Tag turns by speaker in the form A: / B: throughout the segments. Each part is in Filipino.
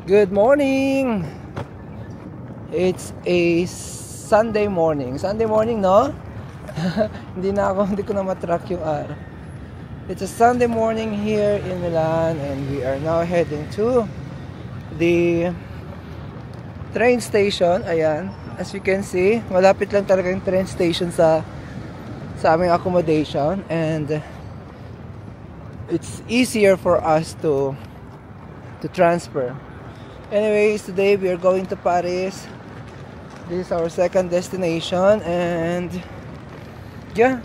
A: Good morning! It's a Sunday morning. Sunday morning, no? Hindi ko na matrack yung araw. It's a Sunday morning here in Milan and we are now heading to the train station. Ayan, as you can see, malapit lang talaga yung train station sa aming accommodation, and it's easier for us to transfer. Anyways, today we are going to Paris. This is our second destination, and yeah,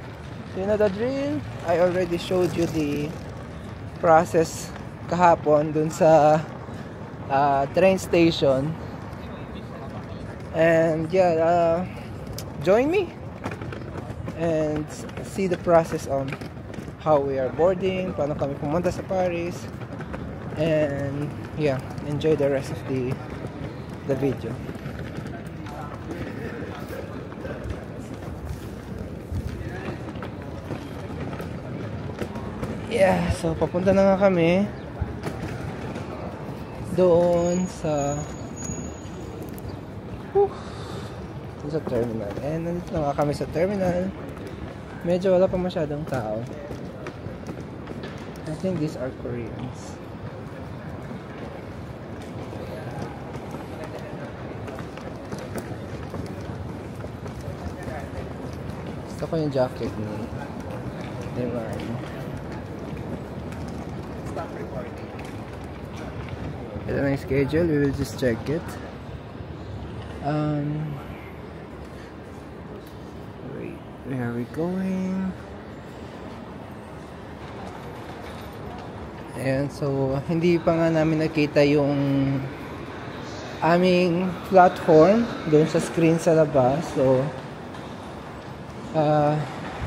A: you know the drill. I already showed you the process kahapon dun sa train station, and yeah, join me and see the process on how we are boarding, paano kami pumunta sa Paris, and yeah, enjoy the rest of the video. Yeah, so papunta na nga kami doon sa terminal, and nandito na nga kami sa terminal. Medyo wala pa masyadong tao. I think these are Koreans. Gusto ko yung jacket ni Ryan. Ito na yung schedule. We will just check it. Wait, where are we going? Ayan, so hindi pa nga namin nakita yung aming platform doon sa screen sa labas. So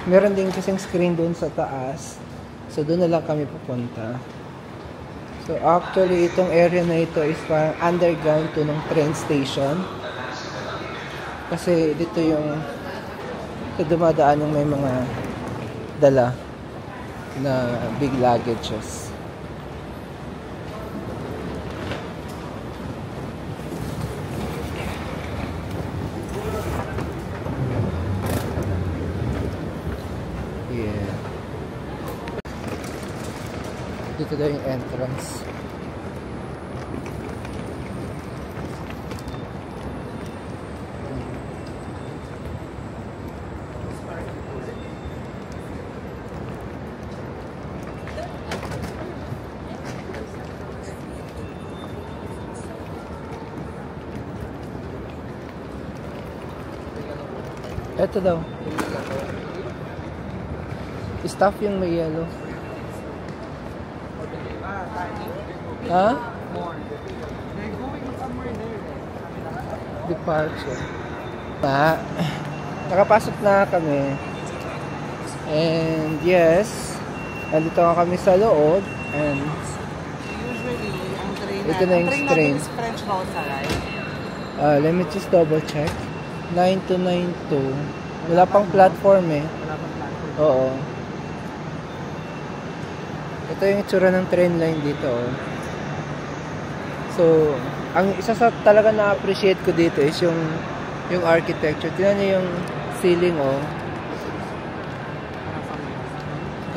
A: meron din kasing screen doon sa taas, so doon na lang kami pupunta. So actually itong area na ito is parang underground to ng train station, kasi dito yung dumadaan yung may mga dala na big luggages. Dito daw yung entrance. Ito daw. Staff yung may yellow. Huh? Departure. Nakapasok na kami. And yes, nandito nga kami sa loob. And
B: usually, ang train
A: ito na yung train.
B: Is French Rosa, right?
A: Let me just double check. 9292. Wala pang platform eh.
B: Wala pang platform.
A: Oo. Ito yung itsura ng train line dito. So, ang isa sa talaga na-appreciate ko dito is yung architecture. Tingnan niyo yung ceiling, oh.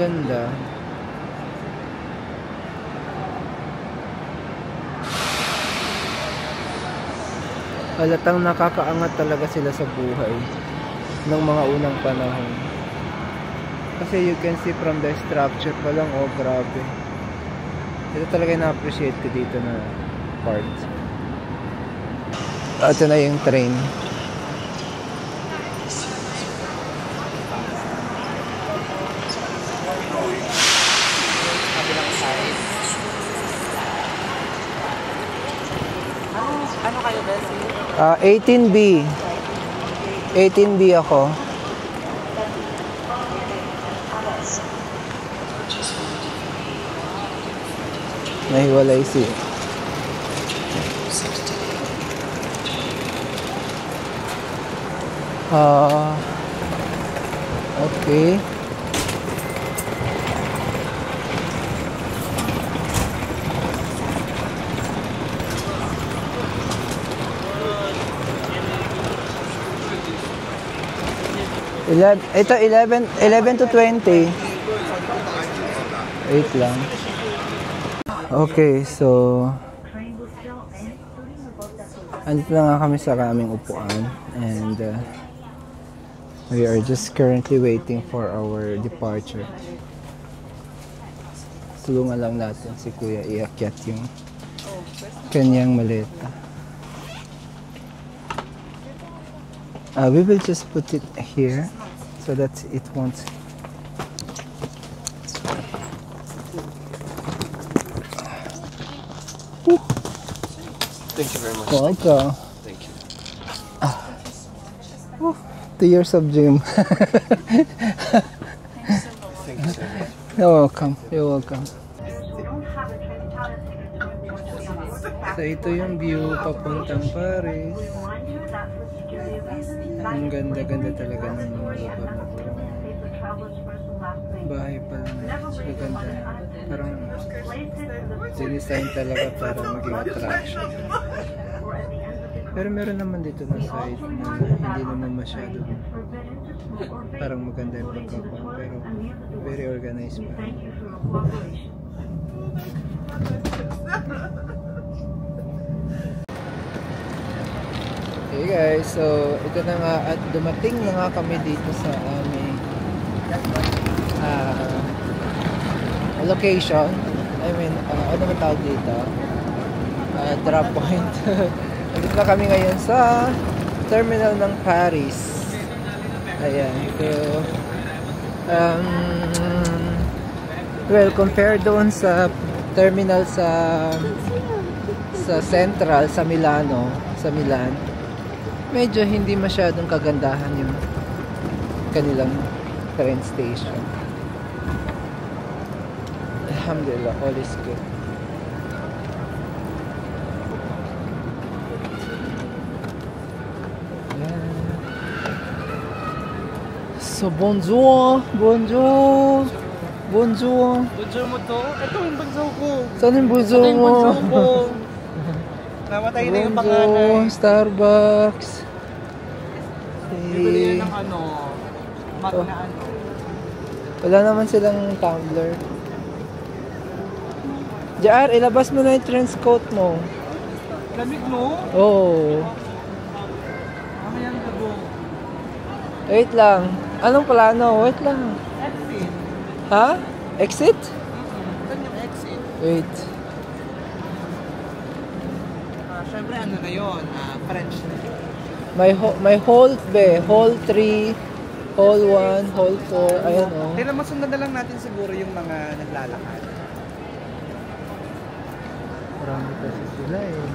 A: Ganda. Halatang nakakaangat talaga sila sa buhay ng mga unang panahon. Kasi you can see from the structure pa lang, oh, grabe. Ito talaga na-appreciate ko dito na part. Ito na yung train.
B: Ano kayo, Bessie?
A: 18B. 18B ako. Nahiwalay si. Okay. Ito 11 to 20. Wait lang. Okay, so andito na nga kami sa aming upuan and we are just currently waiting for our departure. Tulungan lang natin si Kuya iakyat yung kanyang maleta. We will just put it here so that it won't.
C: Thank you very much.
A: Welcome.
C: Thank you.
A: 2 years of gym.
C: Thank you so much.
A: You're welcome. You're welcome. So ito yung view papuntang Paris. Ang ganda-ganda talaga ng mga lugar na to. Bahay pa lang. Maganda. Parang dinesign talaga para maging attraction. Pero meron naman dito na side na hindi naman masyado parang maganda yung pagkakao. Pero very organized pa. Hey guys, so ito na nga at dumating na nga kami dito sa aming location. I mean, ano man tawag dito? Drop point. Dito na kami ngayon sa terminal ng Paris. Ayan, so well, compared doon sa terminal sa Central, sa Milano, sa Milan, medyo hindi masyadong kagandahan yung kanilang train station. Alhamdulillah, all is good. Ayan. So, bonjour! Bonjour! Bonjour!
B: Bonjour mo to? Ito yung bonjour ko.
A: Saan yung bonjour
B: Ito yung
A: mo?
B: bonjour ko. Namatay na yung pangalan.
A: Bonjour! Starbucks!
B: Bibili na ng ano, mat
A: Oh.
B: na ano.
A: Wala naman silang tumbler. JR, ilabas mo na yung trench coat mo.
B: Lamig no?
A: Oo.
B: Mamayang gago.
A: Wait lang. Anong plano? Wait lang.
B: Exit.
A: Ha? Exit?
B: Saan yung exit?
A: Wait.
B: Siyempre ano na yun, French na.
A: May hall be. Hall 3, hall 1, hall 4. Ayan o.
B: Kailan masundan na lang natin siguro yung mga naglalakad.
A: Marami kasi sila eh.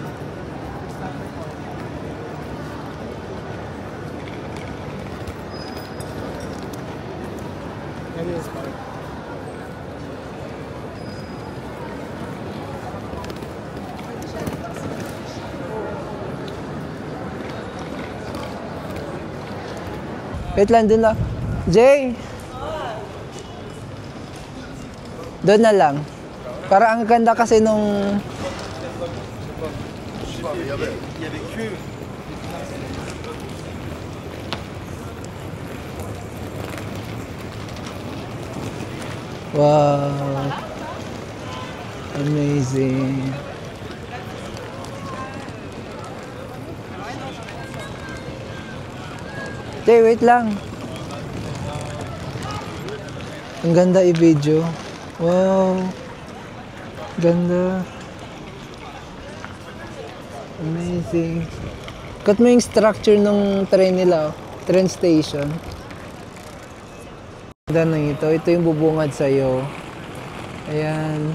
A: Wait lang, dun lang. Jay! Doon na lang. Para ang ganda kasi nung... Wow! Amazing! Jay, wait lang. Ang ganda i-video. Wow. Ganda. Amazing. Cut mo yung structure ng train nila. Train station. Ganda na ito. Ito yung bubungad sa'yo. Ayan.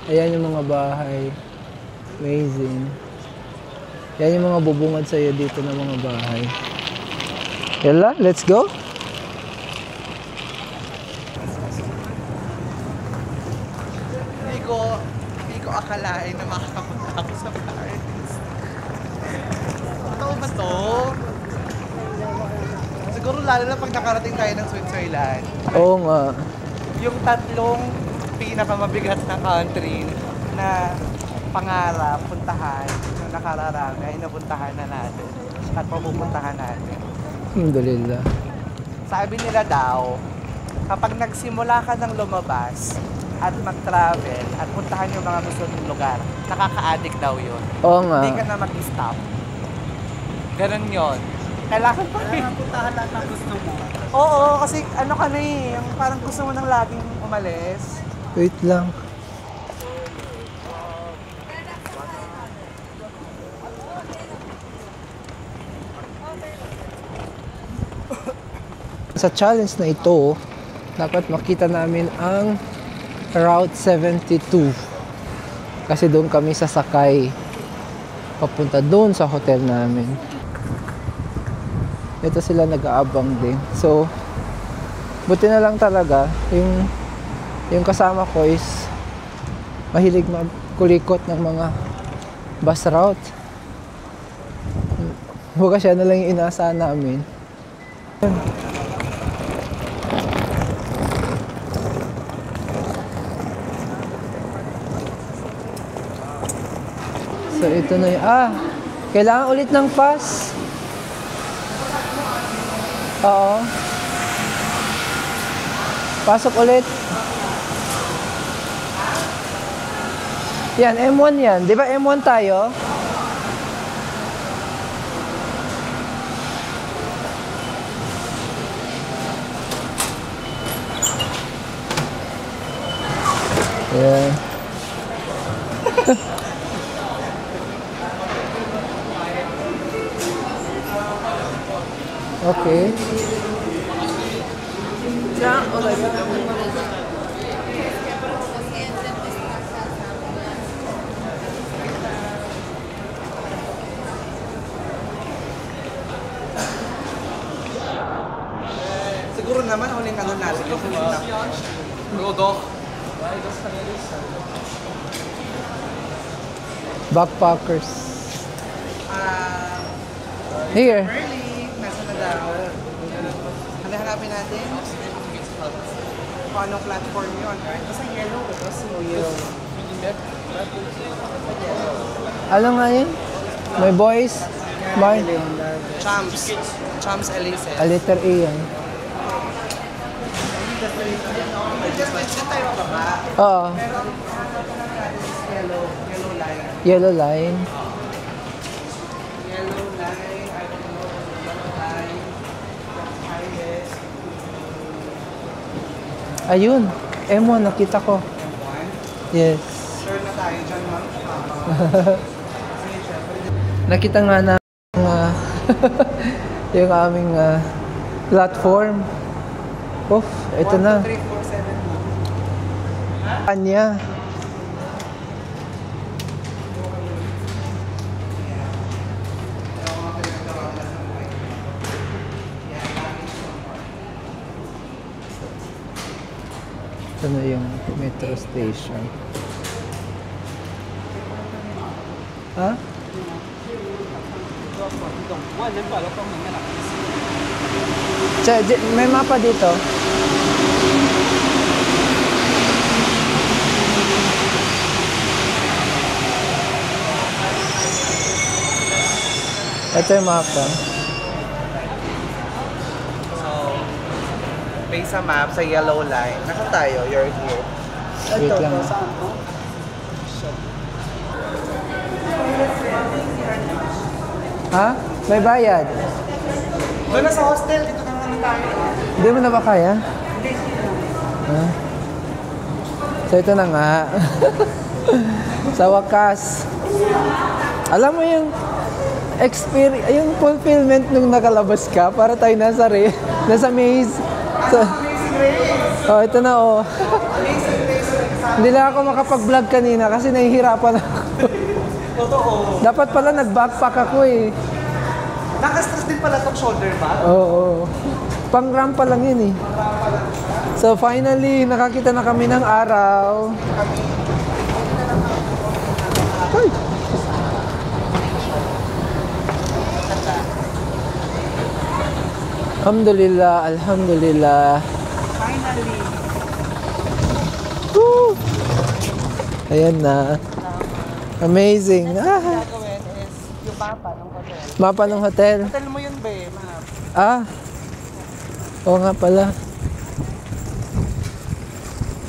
A: Ayan yung mga bahay. Amazing. Ayan yung mga bubungad sa'yo dito ng mga bahay. Yalla, let's go.
B: Hindi ko akalain na makakapunta ako sa Paris. Totoo ba to? Siguro lalo na pag nakarating tayo ng Switzerland.
A: Oo nga.
B: Yung tatlong pinakamabigat na country na pangarap, puntahan, na nakararami ay napuntahan na natin at papupuntahan natin.
A: Alhamdulillah.
B: sabi nila daw, kapag nagsimula ka ng lumabas at mag-travel at puntahan yung mga gusto mong lugar, nakaka-addict daw yun.
A: Oo nga.
B: Hindi ka na mag-stop. Ganun yun. Kailangan pa rin.
C: Puntahan lahat ng gusto mo.
B: Oo, kasi ano ka na eh, yung parang gusto mo nang laging umalis.
A: Wait lang. Sa challenge na ito, dapat makita namin ang Route 72. Kasi doon kami sasakay papunta doon sa hotel namin. Ito sila nag-aabang din. So, buti na lang talaga yung kasama ko is mahilig magkulikot ng mga bus route. Huwag siya na lang yung inaasahan namin. So ito na yung, kailangan ulit ng pass. Oo. Pasok ulit. Yan, M1 yan. Di ba M1 tayo? Yeah. Okay.
B: Siguro naman, huling ano natin.
A: Backpackers. Here.
B: Early, nasa na daw. Hanapin natin. Kung anong platform yun. Basta yellow.
A: Ano nga yun? My boys. My.
B: Champs. Champs Elise.
A: A letter A yan.
B: Just tayo ka ba?
A: Oo.
B: Pero ang hanapin natin is yellow. Yellow line.
A: Yellow line.
B: Yellow line. I don't know. Yellow line. Highest.
A: Ayun. M1 nakita ko.
B: M1.
A: Yes.
B: Sure na tayo dyan, ma'am.
A: Nakita nga na yung aming platform. Oof, ito na.
B: 1, 2, 3, 4, 7, ma'am.
A: Kanya. Ito na yung metro station. Ha? May mapa dito. Ito yung mapa.
B: So, based sa map, sa yellow line, nasa tayo? You're here.
A: Wait lang. Ha? May bayad?
B: Doon na sa hostel, dito na naman tayo.
A: Hindi mo na ba kaya? Ha? So ito na nga. Sa wakas. Alam mo yung experience, yung fulfillment nung nakalabas ka para tayo nasa maze. So, oh, ito na oh. Hindi lang ako makapag-vlog kanina kasi nahihirapan ako.
B: Totoo.
A: Dapat pala nag-backpack ako eh.
B: Nakastress din pala itong shoulder bag.
A: Oo. Pang-rampa lang yun eh. So finally, nakakita na kami ng araw. Ay! Alhamdulillah, alhamdulillah.
B: Finally.
A: Woo! Ayan na. Amazing.
B: Gagawin is yung mapa ng hotel.
A: Mapa ng hotel.
B: Hotel mo yun, be, map.
A: Ah, Oo nga pala.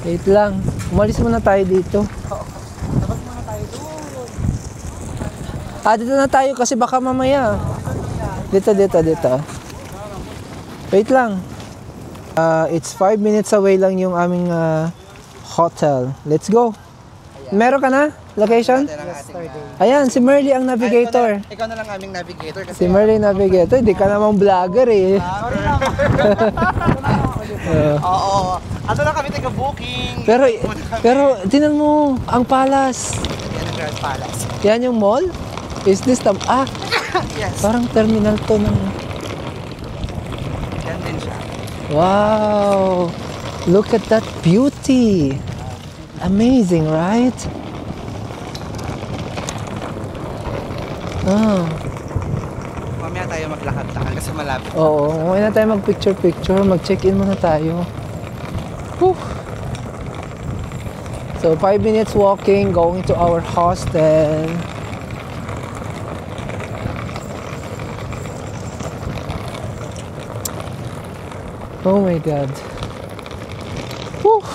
A: Wait lang. Umalis muna tayo dito.
B: Labas muna tayo doon.
A: Dito na tayo kasi baka mamaya. Dito. Wait lang. It's 5 minutes away lang yung aming hotel. Let's go. Meron ka na? Location? Ayan, si Merly ang navigator.
B: Ikaw na lang aming navigator. Kasi
A: Si Merly navigator. Di ka namang vlogger eh.
B: sorry lang. Oo. Ato lang kami taga-booking.
A: Pero tinan mo, ang palace.
B: Yan ang Grand Palace.
A: Yan yung mall? Is this the...
B: Yes.
A: Parang terminal to ng...
B: Yan din siya.
A: Wow! Look at that beauty! Amazing, right?
B: Mamaya tayo maglakad-lakad kasi malapit.
A: Oo, mamaya na tayo mag-picture-picture. Mag-check-in muna tayo. Whew. So, 5 minutes walking, going to our hostel. Oh my God. Whew.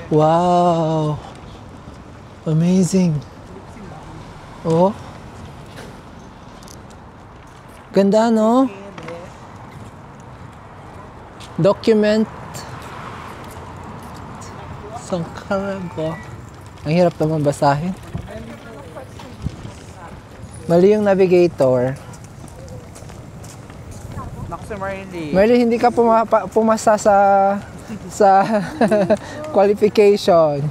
A: Wow. Amazing. Oh. Ganda, no? Document Sangkarago. Ang hirap naman basahin. Mali yung navigator.
B: Naku si Marley.
A: Merly, hindi ka pumasa sa qualification.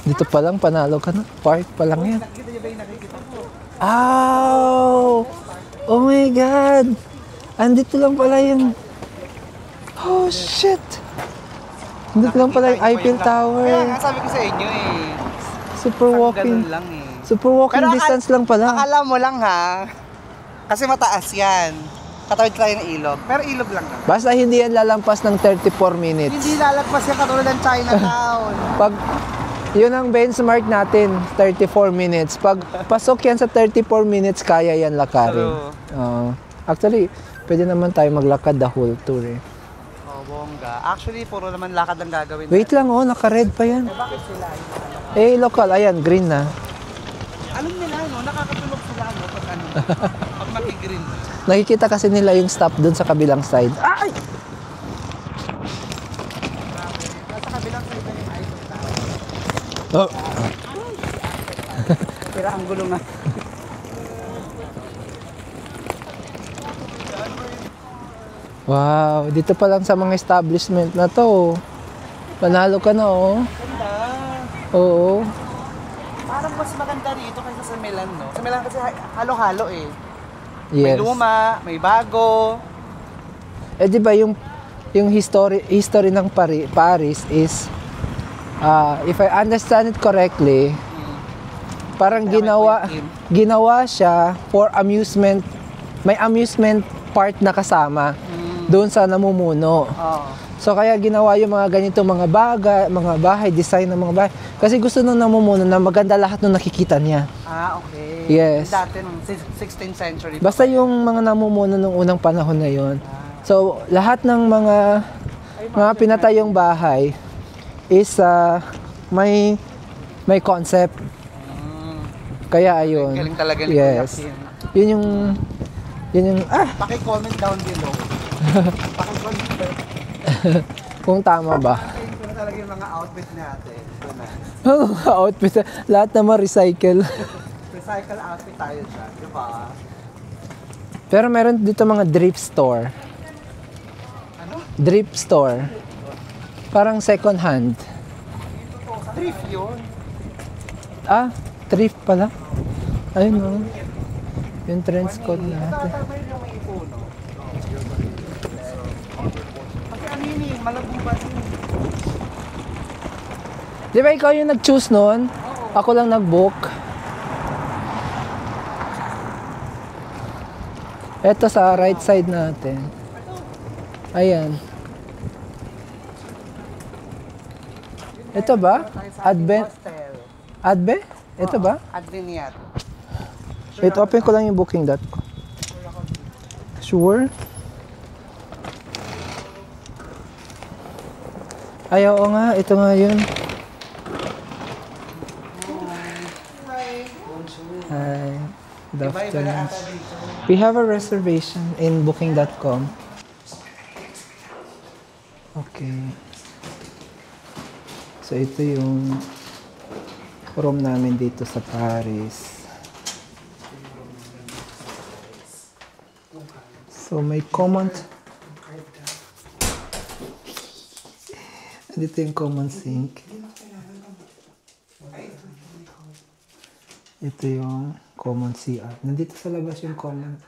A: Dito pa lang, panalo ka na. Park pa lang yan. Ow! Oh my God! Andito lang pala yung... Oh, shit! Andito lang pala yung Eiffel
B: Kaya
A: Tower.
B: nga sabi ko sa inyo eh.
A: Super walking.
B: Ganun lang eh.
A: Super walking
B: Pero
A: distance lang pala.
B: Akala mo lang ha. Kasi mataas yan. Katawid tayo ng ilog. Pero ilog lang naman.
A: Basta hindi yan lalampas ng 34 minutes.
B: Hindi lalagpas yan katulad ng Chinatown.
A: Pag yun ang benchmark natin, 34 minutes. Pag pasok yan sa 34 minutes, kaya yan lakarin.
B: True.
A: Actually, pwede naman tayo maglakad the whole tour eh.
B: Oh, bongga. Actually, puro naman lakad ang gagawin.
A: Wait lang, naka-red pa yan.
B: Bakit sila?
A: Local, ayan, green na.
B: Alam nila, no? Nakakatulog sila, no? Pag ano, pag mag-green.
A: Nakikita kasi nila yung stop dun sa kabilang side. Ay!
B: Nasa kabilang side na yung Eiffel Tower.
A: Oh.
B: Pero ang gulo nga.
A: Wow, dito pa lang sa mga establishment na to. Panalo ka na, oh.
B: Ganda.
A: Oo.
B: Parang mas maganda rito kaysa sa Milan, no? Sa Milan kasi halo-halo eh. May
A: Yes.
B: luma, may bago.
A: Di ba yung history ng Paris is if I understand it correctly, parang ginawa siya for amusement. May amusement part na kasama doon sa namumuno.
B: Oh.
A: So kaya ginawa yung mga ganito mga bahay, design ng mga bahay. Kasi gusto nung namumuno na maganda lahat nung nakikita niya.
B: Ah, okay.
A: Yes.
B: Dati nung 16th century.
A: Basta yung mga namumuno nung unang panahon na yon. So lahat ng mga pinatayong bahay is may concept. Kaya ayun.
B: Galing talaga ni
A: Yes.
B: Kuya Kim.
A: Yun yung
B: Paki-comment down below. Paki-comment.
A: kung tama ba.
B: Ito na talaga yung mga outfit natin. Ito na.
A: Outfit, lahat naman recycle.
B: Recycle outfit tayo dyan. Diba?
A: Pero meron dito mga thrift store.
B: Ano?
A: Thrift store. Parang second hand.
B: Thrift yun.
A: Thrift pala. Ayun no. Yung trends code natin.
B: Tama yun yung may ipuno. Kasi ano yun eh, malaguban yun.
A: Di ba ikaw yung nag-choose noon? Ako lang nag-book. Ito sa right side natin. Ayan. Ito ba? Adbe? Ito ba?
B: Adliniat.
A: Wait, open ko lang yung booking.com. Sure? Ay, oo nga. Ito nga yun. Hi. Good afternoon. We have a reservation in booking.com. Okay. So, ito yung room namin dito sa Paris. So, may common... Dito yung common sink. Ito yung common CR. Nandito sa labas yung common.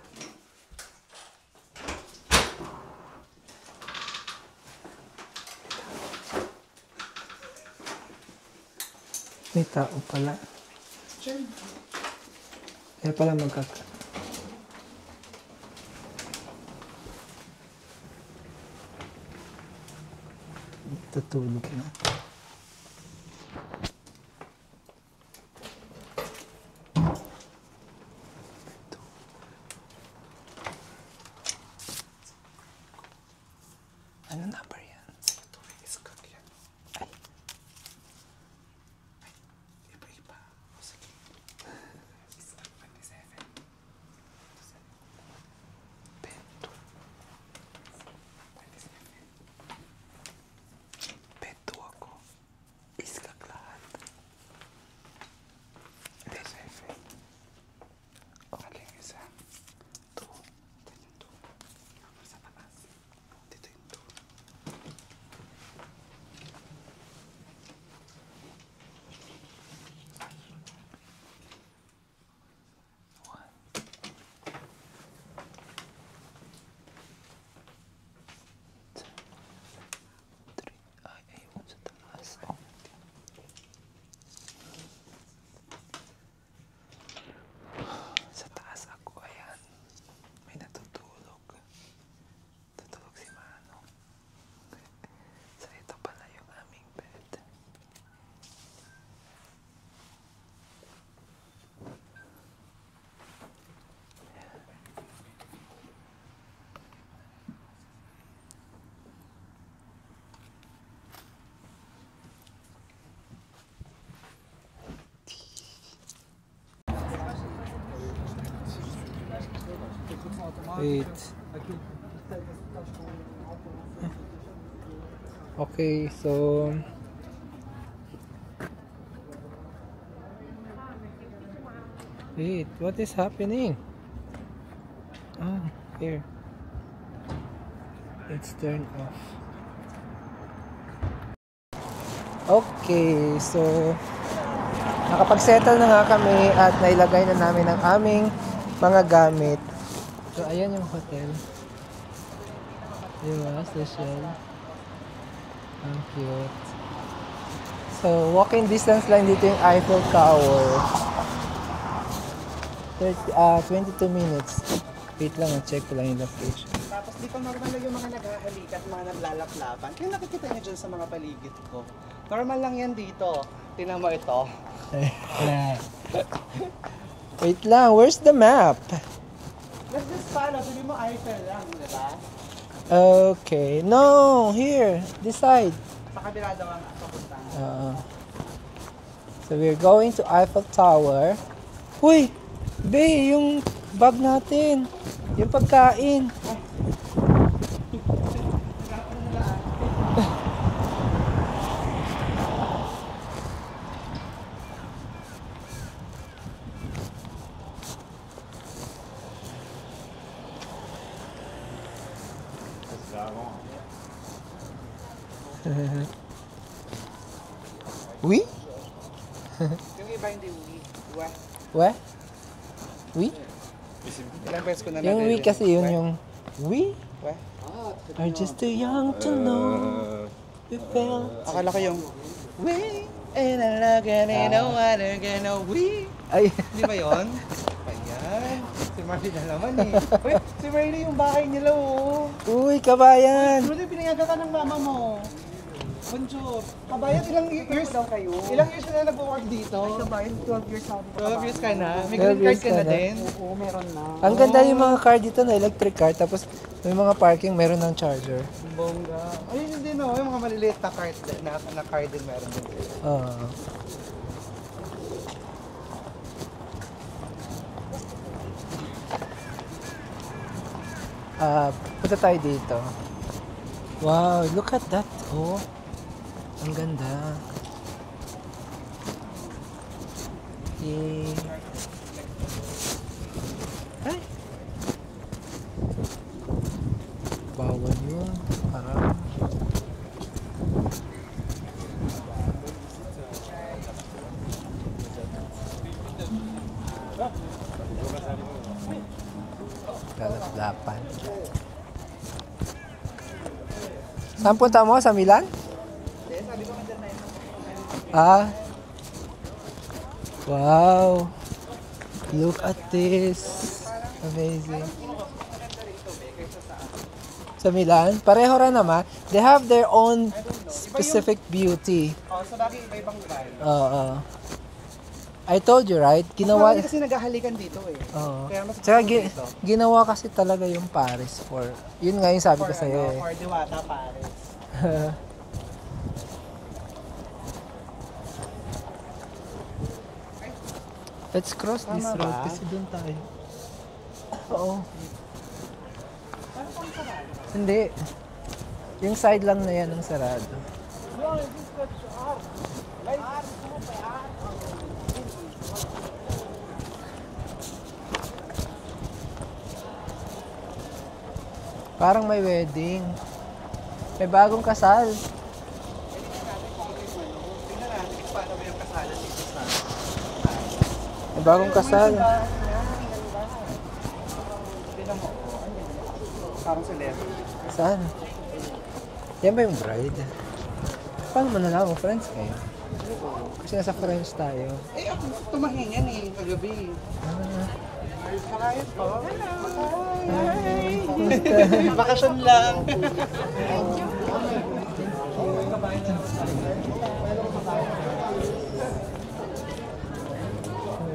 A: May tao pala. Kaya pala magkaka. Tutulog na. Ano number yan? Ay. Iba-iba. Sige. Beto ako. Iskak lahat. Okay, isa. 2. Dito yung 2. Sa taas. Dito yung 2. Ay, ayun sa taas. Oh. Sa taas ako, ayan. May natutulog. Tutulog si Manong. So, ito pala yung aming bed. Wait. Okay, so wait, what is happening? Oh, here. It's turned off. Okay, so nakapag-settle na nga kami at nailagay na namin ang aming mga gamit. So, ayan yung hotel. Diba? Social. Ang cute. So, walking distance lang dito yung Eiffel Tower. 22 minutes. Wait lang, check ko lang yung location.
B: Tapos di pa normal lang yung mga naghahalikan at mga naglalaklapan. Kaya nakikita niyo dyan sa mga paligid ko. Normal lang yan dito. Tingnan mo ito.
A: Wait lang, where's the map?
B: Let's just follow. Sabi mo Eiffel lang, di ba?
A: Okay. No, here. This side.
B: Sa kabila daw ang papuntahan.
A: So we're going to Eiffel Tower. Uy! Be, yung bag natin. Yung pagkain. Oui?
B: Yung iba hindi uli. Diba?
A: What? Oui?
B: Ilang beses ko na
A: Yung oui kasi yun yung oui?
B: What?
A: Are just too young to know we felt.
B: Akala ko yung we and I'm not gonna know what I'm gonna we.
A: Ay,
B: Di ba yun? Ayan. Si Marley na naman eh. Uy, si Marley yung bahay nila oh.
A: uy, kabayan.
B: Marley, pinayagan ka ng mama mo.
C: Bonjour. Kabayan, ilang years daw kayo? Ilang years na nag-work dito? Ay, kabayan, 12 years ako. 12 years ka na? May
A: 12
C: green card
A: years
C: ka
A: ka
C: na
A: na?
C: din? Oo, meron na.
A: Ang ganda yung mga car dito na electric car. Tapos may mga parking, meron ng charger.
C: Bongga. Ayun din no, yung mga maliliit na car, na car din meron din.
A: Oo. Punta tayo dito. Wow, look at that. Oh, ang ganda. Yay. Ay. Bawal yun. Parang. Lalaplapan. Saan punta mo? Sa Milan? Ah. Wow. Look at this. Amazing. Sa Milan? Pareho rin naman. They have their own specific beauty.
C: Oh, so bagay iba-ibang lugar.
A: Oo. I told you, right? Ginawa...
C: Kasi naghahalikan dito eh.
A: Oo.
C: Kaya mas
A: Tsaka
C: dito.
A: ginawa kasi talaga yung Paris for... Yun nga yung sabi ko sa'yo eh.
C: For Diwata, Paris.
A: Let's cross this
C: Tama
A: road
C: ba?
A: kasi doon tayo. Oo. Hindi. Yung side lang na yan ang sarado. Parang may wedding. May bagong kasal.
C: Tingnan natin paano ba yung kasalan dito sa...
A: May bagong kasal.
C: Tingnan mo. Parang celebrity.
A: Saan? Yan ba yung bride? Paano mo nalaman? Friends kayo? Kasi nasa French tayo.
C: Eh, ako tumahingan eh, kagabi. Malayos po.
A: Hi!
C: Bakasyon lang.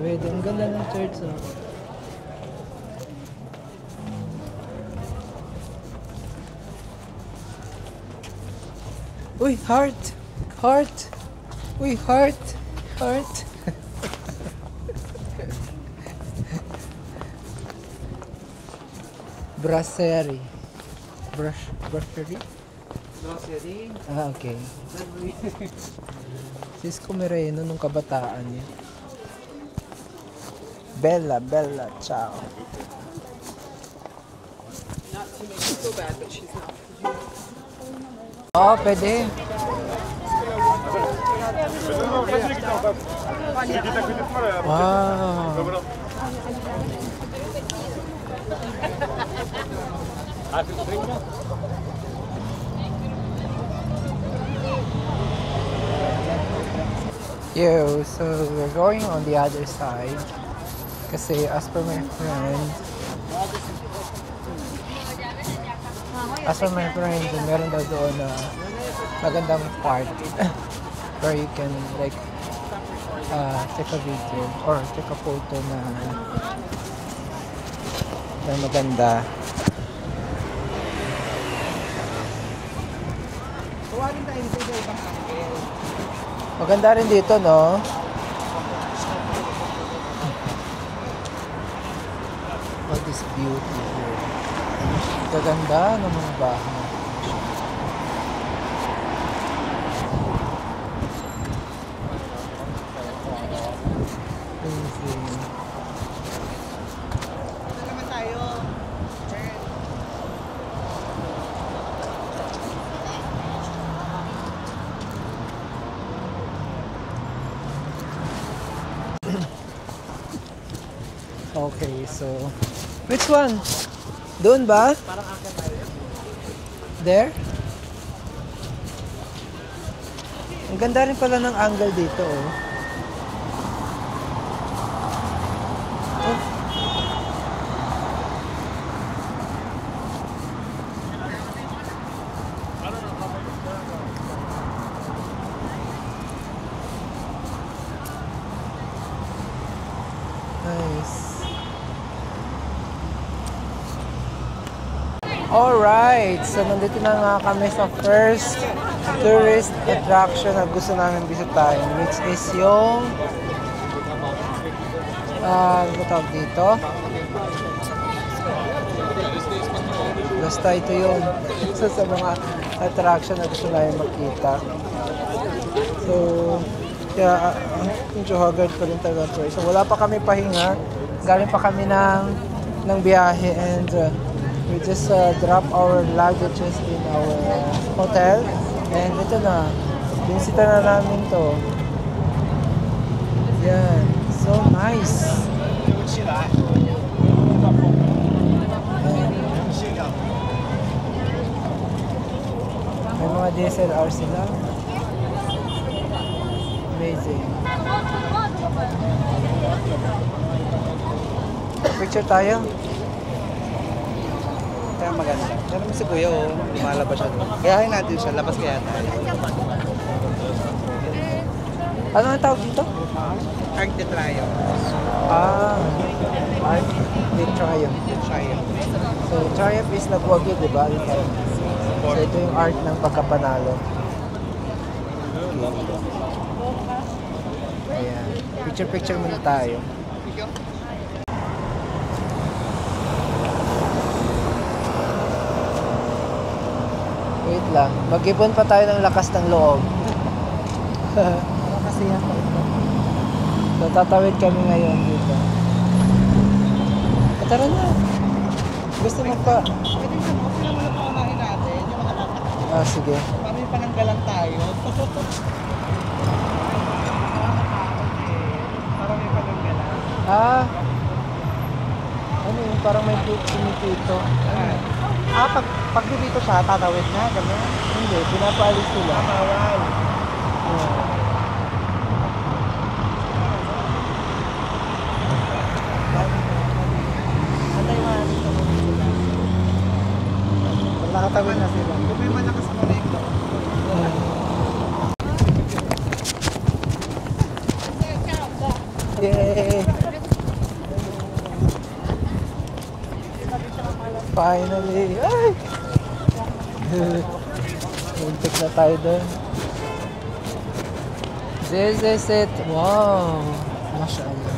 A: Wedding. Ang ganda ng church, oh. Uy, heart! Heart! Uy, heart! Heart! Brasserie. Brasserie?
C: Grocery.
A: Ah, okay. Cisco Moreno nung kabataan niya. Bella, Bella, ciao.
C: Not to make you feel bad, but she's not.
A: Oo, pwede. Wow. Yo, so we're going on the other side. Kasi as per my friend, meron daw doon na magandang part where you can like take a video or take a photo na maganda.
C: Tuwarin tayo dito sa ibang angle.
A: Maganda rin dito, no? All this beauty here. Kaganda ng mga bahay. Amazing.
C: Ito naman tayo. Turn.
A: Okay, so which one? Doon ba?
C: Parang akin tayo.
A: There? Ang ganda rin pala ng angle dito, oh. Oh. Alright, so nandito na nga kami sa first tourist attraction na gusto namin bisitahin, which is yung ano tawag dito? Basta ito yun. So sa mga attraction na gusto namin makita. So, kaya medyo haggard pa rin talaga. So wala pa kami pahinga. Galing pa kami ng biyahe and we just drop our luggages in our hotel. And ito na. Binisita na namin to. Yan. So nice. May mga DSLR sila. Amazing. Picture tayo.
C: Kaya maganda. Kaya naman si Kuya, lumalabas siya doon. Kayahin natin siya, labas kaya tayo.
A: Ano ang tawag dito?
C: Arc de Triomphe.
A: Arc de Triomphe. So, Triumph is nagwagi, di ba? So, ito yung art ng pagkapanalo. Okay. Ayan. Picture-picture muna tayo. Wait lang. Mag-ipon pa tayo ng lakas ng loob.
C: Kasi yan.
A: So, tatawid kami ngayon dito. Tara na. Gusto mo pa?
C: Pwede siya mo, sila muna paunahin natin. Yung mga kapatid.
A: Ah, sige.
C: Para may pananggalan tayo. Para may pananggalan.
A: Ano yun? Parang may sumipito.
C: Pag dito siya, tatawid na, gano'n.
A: Hindi, pinapaalis sila.
C: Bawal. Nakatawid na sila. Kung may malakas mo na yung loob.
A: Yay! Finally! Ay! Muntik na tayo doon. This is it! Wow! Mashallah.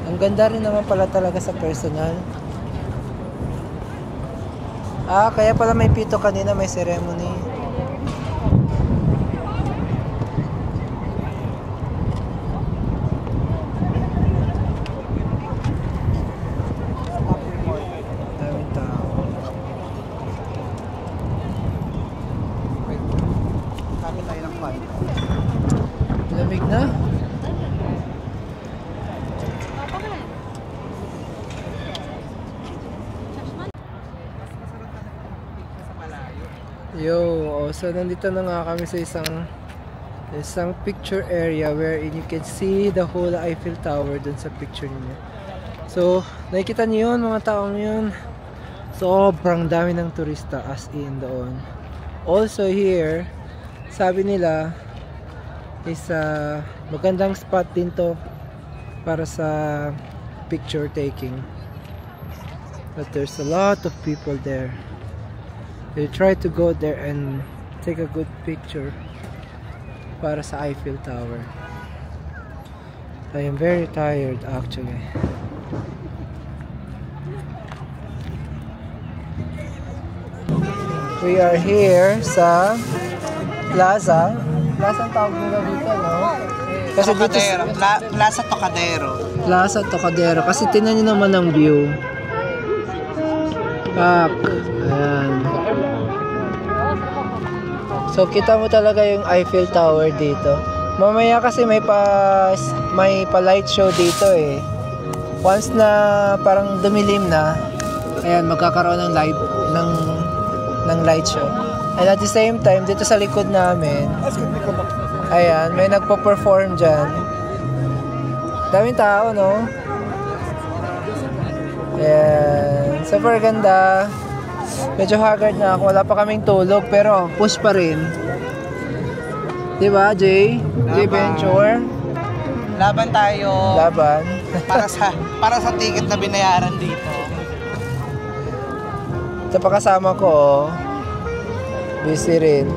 A: Ang ganda rin naman pala talaga sa personal. Kaya pala may pito kanina, may ceremony. Daming tao.
C: Kami tayo ng pan.
A: Lamig na? Yo, so nandito na nga kami sa isang picture area wherein you can see the whole Eiffel Tower dun sa picture niyo. So, nakikita niyo yun, mga taong yun. Sobrang dami ng turista as in doon. Also here, sabi nila is magandang spot din to para sa picture taking. But there's a lot of people there. They try to go there and take a good picture para sa Eiffel Tower. I am very tired actually. We are here sa Plaza. Plaza ang tawag nila dito, no? Kasi dito
C: Plaza Tocadero.
A: Plaza Tocadero. Kasi tingnan niyo naman ang view. Ayan. So kita mo talaga yung Eiffel Tower dito. Mamaya kasi may pa light show dito eh. Once na parang dumilim na, ayan, magkakaroon ng light show. And at the same time, dito sa likod namin, ayan, may nagpo-perform dyan. Daming tao, no? Ayan, super ganda. Medyo haggard na ako, wala pa kaming tulog, pero push pa rin. Diba, Jay? Jay Venture?
B: Laban tayo.
A: Laban.
B: para sa ticket na binayaran dito.
A: Sa pakasama ko, busy rin.